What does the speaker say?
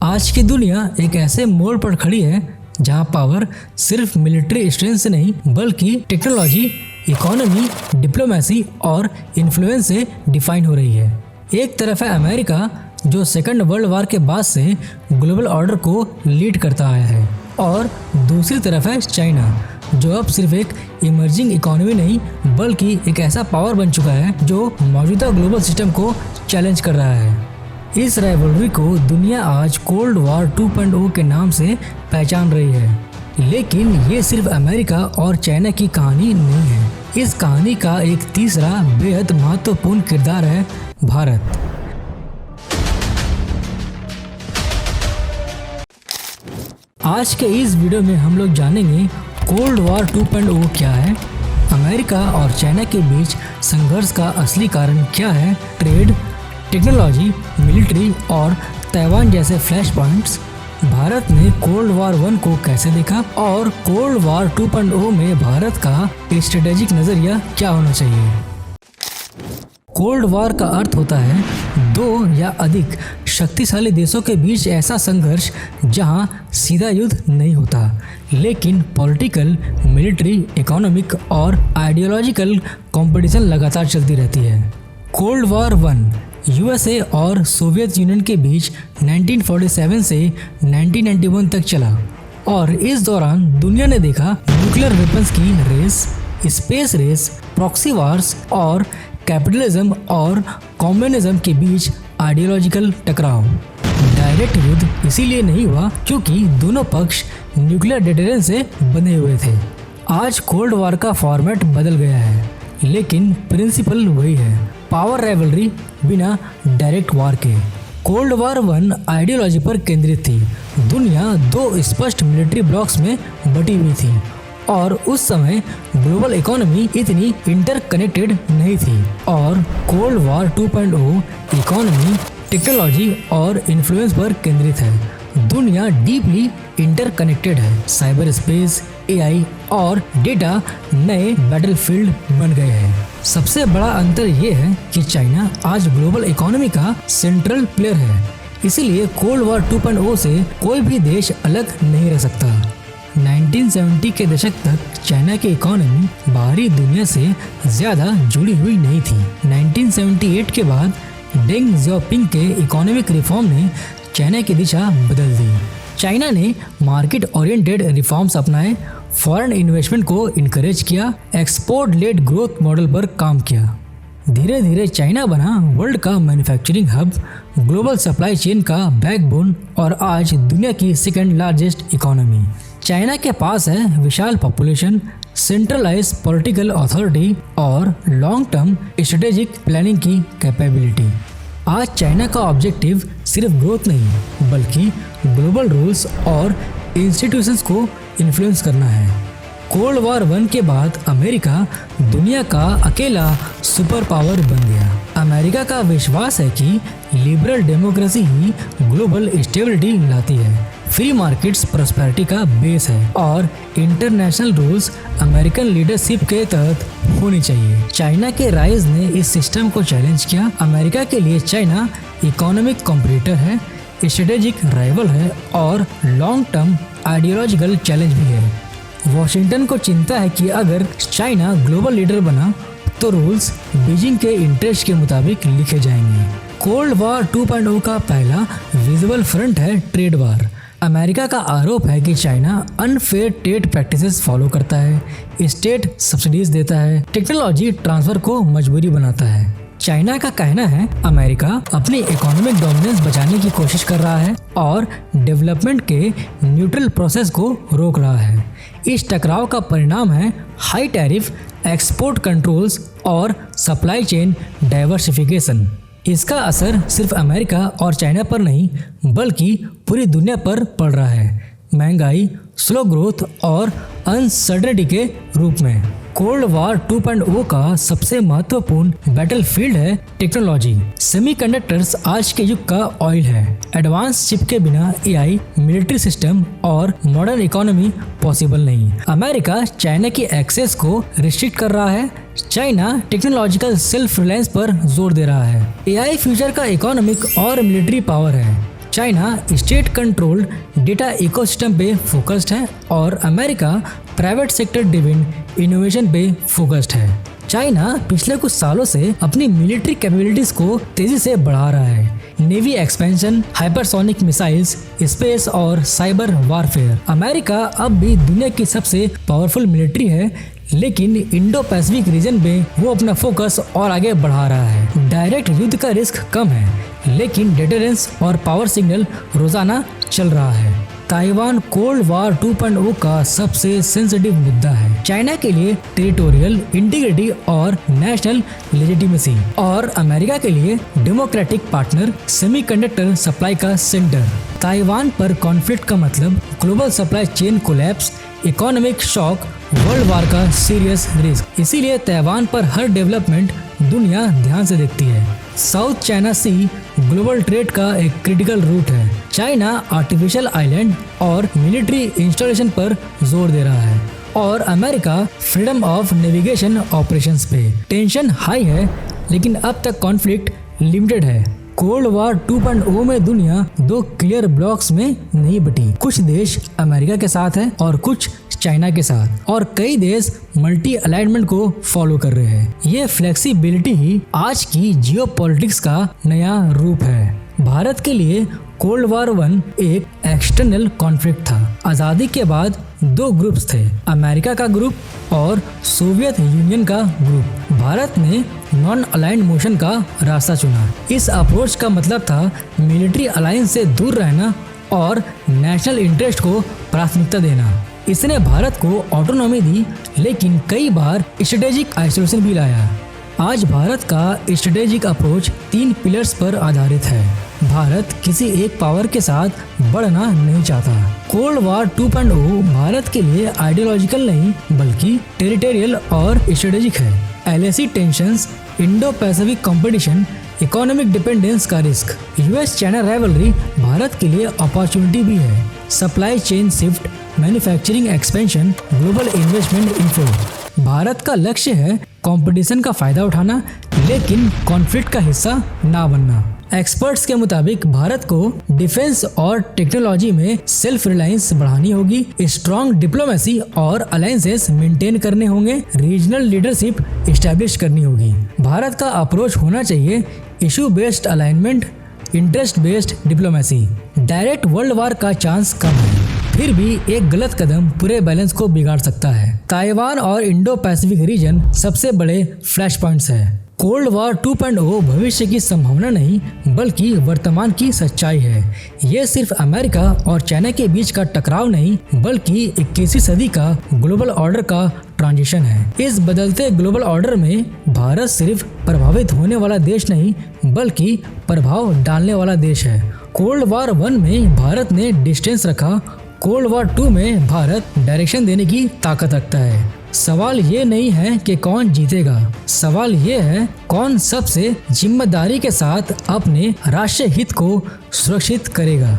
आज की दुनिया एक ऐसे मोड़ पर खड़ी है जहां पावर सिर्फ मिलिट्री स्ट्रेंथ से नहीं बल्कि टेक्नोलॉजी, इकोनॉमी, डिप्लोमेसी और इन्फ्लुएंस से डिफाइन हो रही है। एक तरफ है अमेरिका जो सेकंड वर्ल्ड वॉर के बाद से ग्लोबल ऑर्डर को लीड करता आया है, और दूसरी तरफ है चाइना जो अब सिर्फ एक इमर्जिंग इकोनॉमी नहीं बल्कि एक ऐसा पावर बन चुका है जो मौजूदा ग्लोबल सिस्टम को चैलेंज कर रहा है। इस राइवलरी को दुनिया आज कोल्ड वॉर 2.0 के नाम से पहचान रही है। लेकिन ये सिर्फ अमेरिका और चाइना की कहानी नहीं है। इस कहानी का एक तीसरा बेहद महत्वपूर्ण किरदार है भारत। आज के इस वीडियो में हम लोग जानेंगे कोल्ड वॉर 2.0 क्या है, अमेरिका और चाइना के बीच संघर्ष का असली कारण क्या है, ट्रेड, टेक्नोलॉजी, मिलिट्री और ताइवान जैसे फ्लैश पॉइंट्स, भारत ने कोल्ड वॉर 1 को कैसे देखा और कोल्ड वॉर 2.0 में भारत का स्ट्रेटेजिक नजरिया क्या होना चाहिए। कोल्ड वॉर का अर्थ होता है दो या अधिक शक्तिशाली देशों के बीच ऐसा संघर्ष जहां सीधा युद्ध नहीं होता लेकिन पॉलिटिकल, मिलिट्री, इकोनॉमिक और आइडियोलॉजिकल कंपटीशन लगातार चलती रहती है। कोल्ड वॉर 1 यूएसए और सोवियत यूनियन के बीच 1947 से 1991 तक चला और इस दौरान दुनिया ने देखा न्यूक्लियर वेपन्स की race, space race, proxy wars और कैपिटलिज्म और कम्युनिज्म के बीच आइडियोलॉजिकल टकराव। डायरेक्ट युद्ध इसीलिए नहीं हुआ क्योंकि दोनों पक्ष न्यूक्लियर डिटरेंस से बंधे हुए थे। आज कोल्ड वॉर का फॉर्मेट बदल गया है लेकिन प्रिंसिपल वही है, पावर राइवलरी बिना डायरेक्ट वार के। कोल्ड वॉर 1 आइडियोलॉजी पर केंद्रित थी। दुनिया दो स्पष्ट मिलिट्री ब्लॉक्स में बटी हुई थी और उस समय ग्लोबल इकोनॉमी इतनी इंटरकनेक्टेड नहीं थी और कोल्ड वॉर 2.0 इकोनॉमी, टेक्नोलॉजी और इन्फ्लुएंस पर केंद्रित है। दुनिया डीपली इंटरकनेक्टेड है। साइबर स्पेस, एआई और डेटा नए बैटलफील्ड बन गए हैं। सबसे बड़ा अंतर ये है कि चाइना आज ग्लोबल इकोनॉमी का सेंट्रल प्लेयर है, इसीलिए कोल्ड वॉर 2.0 से कोई भी देश अलग नहीं रह सकता। 1970 के दशक तक चाइना की इकोनॉमी बाहरी दुनिया से ज़्यादा जुड़ी हुई नहीं थी। 1978 के बाद डेंग जियाओपिंग के इकोनॉमिक रिफॉर्म ने चाइना की दिशा बदल दी। चाइना ने मार्केट ओरिएंटेड रिफॉर्म्स अपनाए, फॉरेन इन्वेस्टमेंट को इनकरेज किया, एक्सपोर्ट लेड ग्रोथ मॉडल पर काम किया। धीरे धीरे चाइना बना वर्ल्ड का manufacturing hub, global supply chain का बैकबोन और आज दुनिया की सेकेंड लार्जेस्ट इकोनॉमी। चाइना के पास है विशाल पॉपुलेशन, सेंट्रलाइज पॉलिटिकल अथॉरिटी और लॉन्ग टर्म स्ट्रेटेजिक प्लानिंग की कैपेबिलिटी। आज चाइना का ऑब्जेक्टिव सिर्फ ग्रोथ नहीं बल्कि ग्लोबल रूल्स और इंस्टीट्यूशंस को इन्फ्लुएंस करना है। कोल्ड वॉर 1 के बाद अमेरिका दुनिया का अकेला सुपर पावर बन गया। अमेरिका का विश्वास है कि लिबरल डेमोक्रेसी ही ग्लोबल स्टेबिलिटी लाती है, फ्री मार्केट्स प्रॉस्पेरिटी का बेस है और इंटरनेशनल रूल्स अमेरिकन लीडरशिप के तहत होनी चाहिए। चाइना के राइज ने इस सिस्टम को चैलेंज किया। अमेरिका के लिए चाइना इकोनॉमिक कॉम्पिटिटर है, स्ट्रेटेजिक राइवल है और लॉन्ग टर्म आइडियोलॉजिकल चैलेंज भी है। वॉशिंगटन को चिंता है कि अगर चाइना ग्लोबल लीडर बना तो रूल्स बीजिंग के इंटरेस्ट के मुताबिक लिखे जाएंगे। कोल्ड वॉर 2.0 का पहला विजिबल फ्रंट है ट्रेड वॉर। अमेरिका का आरोप है कि China unfair trade practices follow करता है, स्टेट सब्सिडीज देता है, टेक्नोलॉजी ट्रांसफर को मजबूरी बनाता है। चाइना का कहना है अमेरिका अपनी इकोनॉमिक डोमिनेंस बचाने की कोशिश कर रहा है और डेवलपमेंट के न्यूट्रल प्रोसेस को रोक रहा है। इस टकराव का परिणाम है हाई टैरिफ, एक्सपोर्ट कंट्रोल्स और सप्लाई चेन डाइवर्सिफिकेशन। इसका असर सिर्फ अमेरिका और चाइना पर नहीं बल्कि पूरी दुनिया पर पड़ रहा है, महंगाई, स्लो ग्रोथ और अनसर्टेनिटी के रूप में। कोल्ड वॉर 2.0 का सबसे महत्वपूर्ण बैटलफील्ड है टेक्नोलॉजी। सेमीकंडक्टर्स आज के युग का ऑयल है। एडवांस चिप के बिना एआई, मिलिट्री सिस्टम और मॉडर्न इकोनॉमी पॉसिबल नहीं। अमेरिका चाइना की एक्सेस को रिस्ट्रिक्ट कर रहा है, चाइना टेक्नोलॉजिकल सेल्फ रिलायंस पर जोर दे रहा है। एआई फ्यूचर का इकोनॉमिक और मिलिट्री पावर है। China state controlled data ecosystem पे फोकस्ड है और America private sector driven innovation पे फोकस्ड है। चाइना पिछले कुछ सालों से अपनी मिलिट्री कैपेबिलिटीज को तेजी से बढ़ा रहा है। Navy expansion, hypersonic missiles, space और साइबर वारफेयर। अमेरिका अब भी दुनिया की सबसे पावरफुल मिलिट्री है, लेकिन इंडो पैसिफिक रीजन में वो अपना फोकस और आगे बढ़ा रहा है। डायरेक्ट युद्ध का रिस्क कम है, लेकिन डेटरेंस और पावर सिग्नल रोजाना चल रहा है। ताइवान कोल्ड वार 2.0 का सबसे सेंसिटिव मुद्दा है। चाइना के लिए टेरिटोरियल इंटीग्रिटी और नेशनल लेजिटिमेसी, और अमेरिका के लिए डेमोक्रेटिक पार्टनर, सेमीकंडक्टर सप्लाई का सेंटर। ताइवान पर कॉन्फ्लिक्ट का मतलब global supply chain collapse, economic shock, world war का सीरियस रिस्क। इसीलिए ताइवान पर हर डेवलपमेंट दुनिया ध्यान से देखती है। South China Sea global trade का एक क्रिटिकल रूट है। चाइना आर्टिफिशियल आइलैंड और मिलिट्री इंस्टॉलेशन पर जोर दे रहा है, और America freedom of navigation operations पे। टेंशन हाई है, लेकिन अब तक कॉन्फ्लिक्ट लिमिटेड है। कोल्ड वार 2.0 में दुनिया दो क्लियर ब्लॉक्स में नहीं बटी। कुछ देश अमेरिका के साथ है और कुछ चाइना के साथ, और कई देश मल्टी अलाइनमेंट को फॉलो कर रहे हैं। ये फ्लेक्सिबिलिटी ही आज की जियोपॉलिटिक्स का नया रूप है। भारत के लिए कोल्ड वार 1 एक एक्सटर्नल कॉन्फ्लिक्ट था। आजादी के बाद दो ग्रुप्स थे, अमेरिका का ग्रुप और सोवियत यूनियन का ग्रुप। भारत ने नॉन अलाइंड मोशन का रास्ता चुना। इस अप्रोच का मतलब था मिलिट्री अलायंस से दूर रहना और नेशनल इंटरेस्ट को प्राथमिकता देना। इसने भारत को ऑटोनॉमी दी, लेकिन कई बार स्ट्रेटेजिक आइसोलेशन भी लाया। आज भारत का स्ट्रेटेजिक अप्रोच 3 पिलर्स पर आधारित है। भारत किसी एक पावर के साथ बढ़ना नहीं चाहता। कोल्ड वार 2.0 भारत के लिए आइडियोलॉजिकल नहीं, बल्कि टेरिटोरियल और स्ट्रेटेजिक है। LAC tensions, Indo Pacific competition, economic dependence का risk, US China rivalry Bharat के लिए अपॉर्चुनिटी भी है। Supply chain shift, manufacturing expansion, global investment inflow. Bharat का लक्ष्य है कंपटीशन का फायदा उठाना, लेकिन कॉन्फ्लिक्ट का हिस्सा ना बनना। एक्सपर्ट्स के मुताबिक भारत को डिफेंस और टेक्नोलॉजी में सेल्फ रिलायंस बढ़ानी होगी, स्ट्रॉन्ग डिप्लोमेसी और अलायंसेस मेंटेन करने होंगे, रीजनल लीडरशिप एस्टैब्लिश करनी होगी। भारत का अप्रोच होना चाहिए issue based alignment, interest based diplomacy. Direct world war का चांस कम है, फिर भी एक गलत कदम पूरे बैलेंस को बिगाड़ सकता है। ताइवान और इंडो पैसिफिक रीजन सबसे बड़े फ्लैश पॉइंट्स है। कोल्ड वार 2.0 भविष्य की संभावना नहीं, बल्कि वर्तमान की सच्चाई है। ये सिर्फ अमेरिका और चाइना के बीच का टकराव नहीं, बल्कि 21वीं सदी का ग्लोबल ऑर्डर का ट्रांजिशन है। इस बदलते ग्लोबल ऑर्डर में भारत सिर्फ प्रभावित होने वाला देश नहीं, बल्कि प्रभाव डालने वाला देश है। कोल्ड वार 1 में भारत ने डिस्टेंस रखा, कोल्ड वार 2 में भारत डायरेक्शन देने की ताकत रखता है। सवाल ये नहीं है कि कौन जीतेगा, सवाल ये है कौन सबसे जिम्मेदारी के साथ अपने राष्ट्रीय हित को सुरक्षित करेगा।